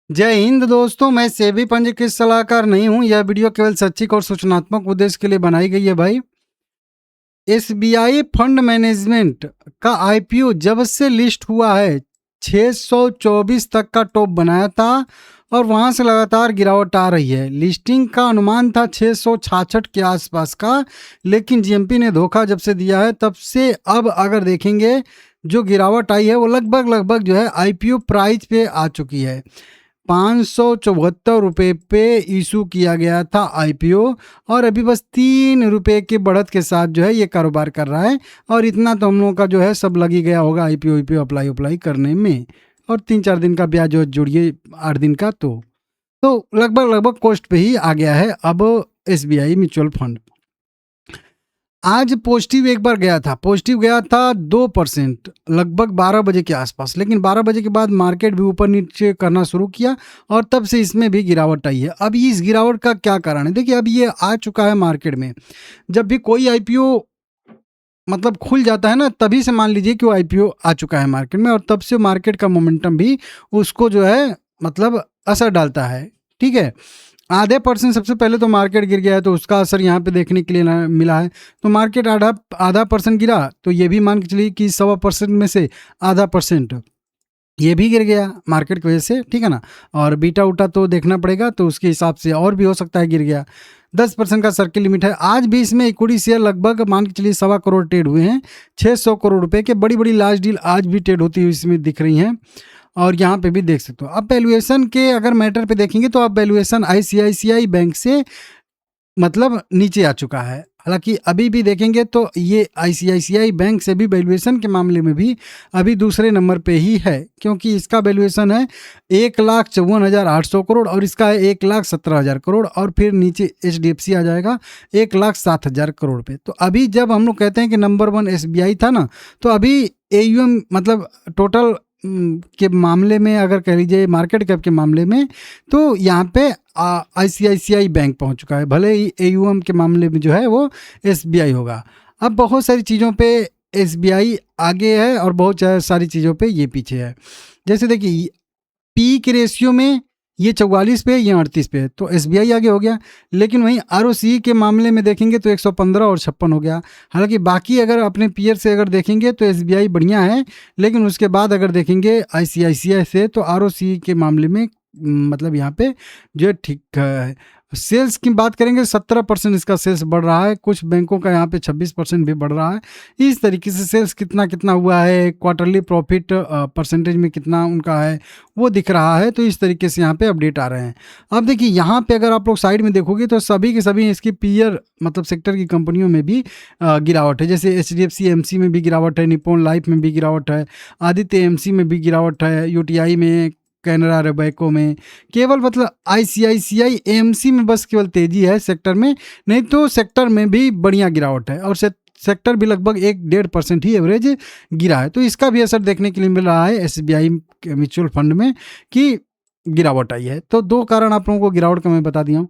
जय हिंद दोस्तों, मैं सेबी पंजीकृत सलाहकार नहीं हूं। यह वीडियो केवल शैक्षिक और सूचनात्मक उद्देश्य के लिए बनाई गई है। भाई, एसबीआई फंड मैनेजमेंट का आईपीओ जब से लिस्ट हुआ है 624 तक का टॉप बनाया था और वहां से लगातार गिरावट आ रही है। लिस्टिंग का अनुमान था 666 के आसपास का, लेकिन जीएमपी ने धोखा जब से दिया है तब से अब अगर देखेंगे जो गिरावट आई है वो लगभग जो है आईपीओ प्राइस पे आ चुकी है। 574 रुपये पे इशू किया गया था आईपीओ और अभी बस 3 रुपये की बढ़त के साथ जो है ये कारोबार कर रहा है। और इतना तो हम लोगों का जो है सब लग ही गया होगा आईपीओ अप्लाई करने में। और 3-4 दिन का ब्याज जो जोड़िए 8 दिन का, तो लगभग कॉस्ट पे ही आ गया है अब एसबीआई म्यूचुअल फंड। आज पॉजिटिव एक बार गया था, पॉजिटिव गया था 2% लगभग 12 बजे के आसपास, लेकिन 12 बजे के बाद मार्केट भी ऊपर नीचे करना शुरू किया और तब से इसमें भी गिरावट आई है। अब इस गिरावट का क्या कारण है? देखिए, अब ये आ चुका है मार्केट में। जब भी कोई आईपीओ मतलब खुल जाता है ना, तभी से मान लीजिए कि वो आईपीओ आ चुका है मार्केट में और तब से मार्केट का मोमेंटम भी उसको जो है मतलब असर डालता है। ठीक है, आधे परसेंट सबसे पहले तो मार्केट गिर गया है, तो उसका असर यहाँ पे देखने के लिए मिला है। तो मार्केट आधा परसेंट गिरा, तो ये भी मान के चलिए कि 1.25% में से आधा परसेंट ये भी गिर गया मार्केट की वजह से। ठीक है ना, और बीटा उटा तो देखना पड़ेगा, तो उसके हिसाब से और भी हो सकता है गिर गया। 10% का सर्किल लिमिट है। आज भी इसमें इक्विटी शेयर लगभग मान के चलिए 1.25 करोड़ ट्रेड हुए हैं। 600 करोड़ रुपए के बड़ी लार्ज डील आज भी ट्रेड होती हुई इसमें दिख रही हैं और यहाँ पे भी देख सकते हो। अब वैल्यूएशन के अगर मैटर पे देखेंगे तो अब वैल्यूएशन आईसीआईसीआई बैंक से मतलब नीचे आ चुका है। हालांकि अभी भी देखेंगे तो ये आईसीआईसीआई बैंक से भी वैल्यूएशन के मामले में भी अभी दूसरे नंबर पे ही है, क्योंकि इसका वैल्यूएशन है 1,54,800 करोड़ और इसका है 1,17,000 करोड़ और फिर नीचे एचडीएफसी आ जाएगा 1,07,000 करोड़ पे। तो अभी जब हम लोग कहते हैं कि नंबर 1 एसबीआई था ना, तो अभी एयूएम मतलब टोटल के मामले में अगर कह लीजिए मार्केट कैप के मामले में, तो यहाँ पे आईसीआईसीआई बैंक पहुँच चुका है। भले ही एयूएम के मामले में जो है वो एसबीआई होगा। अब बहुत सारी चीज़ों पे एसबीआई आगे है और बहुत सारी चीज़ों पे ये पीछे है। जैसे देखिए, पी के रेशियो में ये 44 पे है, ये 38 पे है, तो एसबीआई आगे हो गया। लेकिन वहीं आरओसी के मामले में देखेंगे तो 115 और 56 हो गया। हालांकि बाकी अगर अपने पीयर से अगर देखेंगे तो एसबीआई बढ़िया है, लेकिन उसके बाद अगर देखेंगे आईसीआईसीआई से तो आरओसी के मामले में मतलब यहाँ पे जो है ठीक है। सेल्स की बात करेंगे 17% इसका सेल्स बढ़ रहा है, कुछ बैंकों का यहाँ पे 26% भी बढ़ रहा है। इस तरीके से सेल्स कितना हुआ है, क्वार्टरली प्रॉफिट परसेंटेज में कितना उनका है वो दिख रहा है। तो इस तरीके से यहाँ पे अपडेट आ रहे हैं। अब देखिए, यहाँ पे अगर आप लोग साइड में देखोगे तो सभी के सभी इसकी पीयर मतलब सेक्टर की कंपनियों में भी गिरावट है। जैसे एचडीएफसी एमसी में भी गिरावट है, निप्पॉन लाइफ में भी गिरावट है, आदित्य एमसी में भी गिरावट है, यूटीआई में, कैनरा रेबैको में। केवल मतलब आईसीआईसीआई एएमसी में बस केवल तेजी है सेक्टर में, नहीं तो सेक्टर में भी बढ़िया गिरावट है और सेक्टर भी लगभग 1-1.5% ही एवरेज गिरा है। तो इसका भी असर देखने के लिए मिल रहा है एसबीआई म्यूचुअल फंड में कि गिरावट आई है। तो 2 कारण आप लोगों को गिरावट का मैं बता दिया हूँ।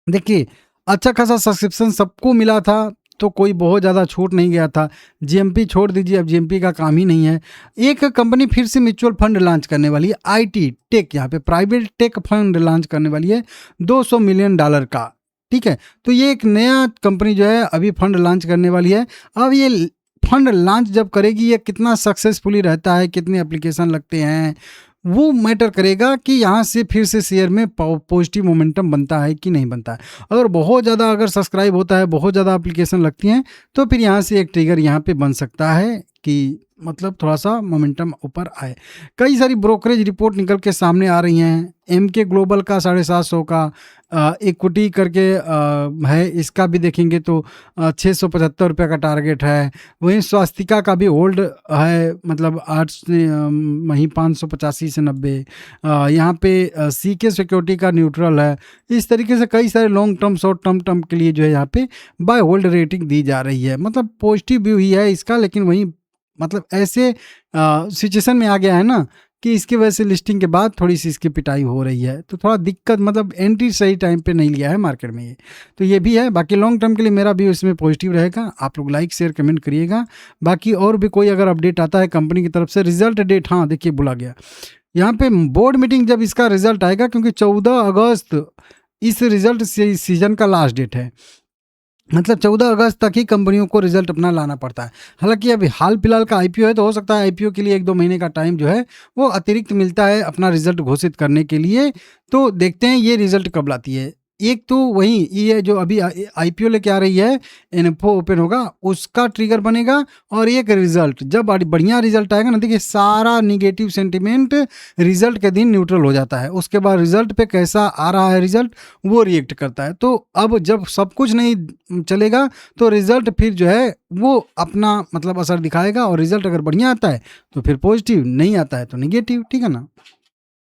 देखिए, अच्छा खासा सब्सक्रिप्शन सबको मिला था, तो कोई बहुत ज़्यादा छूट नहीं गया था। जीएमपी छोड़ दीजिए, अब जीएमपी का काम ही नहीं है। एक कंपनी फिर से म्यूचुअल फंड लॉन्च करने वाली है, आईटी टेक, यहाँ पे प्राइवेट टेक फंड लॉन्च करने वाली है $200 मिलियन का। ठीक है, तो ये एक नया कंपनी जो है अभी फंड लॉन्च करने वाली है। अब ये फंड लॉन्च जब करेगी, ये कितना सक्सेसफुली रहता है, कितने एप्लीकेशन लगते हैं, वो मैटर करेगा कि यहाँ से फिर से शेयर में पॉजिटिव मोमेंटम बनता है कि नहीं बनता है। अगर बहुत ज़्यादा अगर सब्सक्राइब होता है, बहुत ज़्यादा एप्लीकेशन लगती हैं, तो फिर यहाँ से एक ट्रिगर यहाँ पे बन सकता है कि मतलब थोड़ा सा मोमेंटम ऊपर आए। कई सारी ब्रोकरेज रिपोर्ट निकल के सामने आ रही हैं। एमके ग्लोबल का 750 का इक्विटी करके है, इसका भी देखेंगे तो 675 रुपये का टारगेट है। वहीं स्वास्तिका का भी होल्ड है, मतलब 8 से वहीं 585 से 90। यहाँ पे सीके सिक्योरिटी का न्यूट्रल है। इस तरीके से कई सारे लॉन्ग टर्म शॉर्ट टर्म के लिए जो है यहाँ पे बाय होल्ड रेटिंग दी जा रही है। मतलब पॉजिटिव व्यू ही है इसका, लेकिन वहीं मतलब ऐसे सिचुएशन में आ गया है ना कि इसकी वजह से लिस्टिंग के बाद थोड़ी सी इसकी पिटाई हो रही है, तो थोड़ा दिक्कत, मतलब एंट्री सही टाइम पे नहीं लिया है मार्केट में ये, तो ये भी है। बाकी लॉन्ग टर्म के लिए मेरा भी इसमें पॉजिटिव रहेगा। आप लोग लाइक शेयर कमेंट करिएगा। बाकी और भी कोई अगर अपडेट आता है कंपनी की तरफ से, रिजल्ट डेट, हाँ देखिए भुला गया, यहाँ पे बोर्ड मीटिंग जब इसका रिजल्ट आएगा, क्योंकि 14 अगस्त इस रिजल्ट से सीजन का लास्ट डेट है, मतलब 14 अगस्त तक ही कंपनियों को रिजल्ट अपना लाना पड़ता है। हालांकि अभी हाल फिलहाल का आईपीओ है, तो हो सकता है आईपीओ के लिए 1-2 महीने का टाइम जो है वो अतिरिक्त मिलता है अपना रिजल्ट घोषित करने के लिए। तो देखते हैं ये रिजल्ट कब लाती है। एक तो वही ये जो अभी आईपीओ लेके आ रही है, इन्फो ओपन होगा, उसका ट्रिगर बनेगा। और एक रिजल्ट जब बढ़िया रिजल्ट आएगा ना, देखिए सारा निगेटिव सेंटिमेंट रिजल्ट के दिन न्यूट्रल हो जाता है। उसके बाद रिजल्ट पे कैसा आ रहा है रिजल्ट, वो रिएक्ट करता है। तो अब जब सब कुछ नहीं चलेगा तो रिजल्ट फिर जो है वो अपना मतलब असर दिखाएगा। और रिजल्ट अगर बढ़िया आता है तो फिर पॉजिटिव, नहीं आता है तो निगेटिव। ठीक है ना।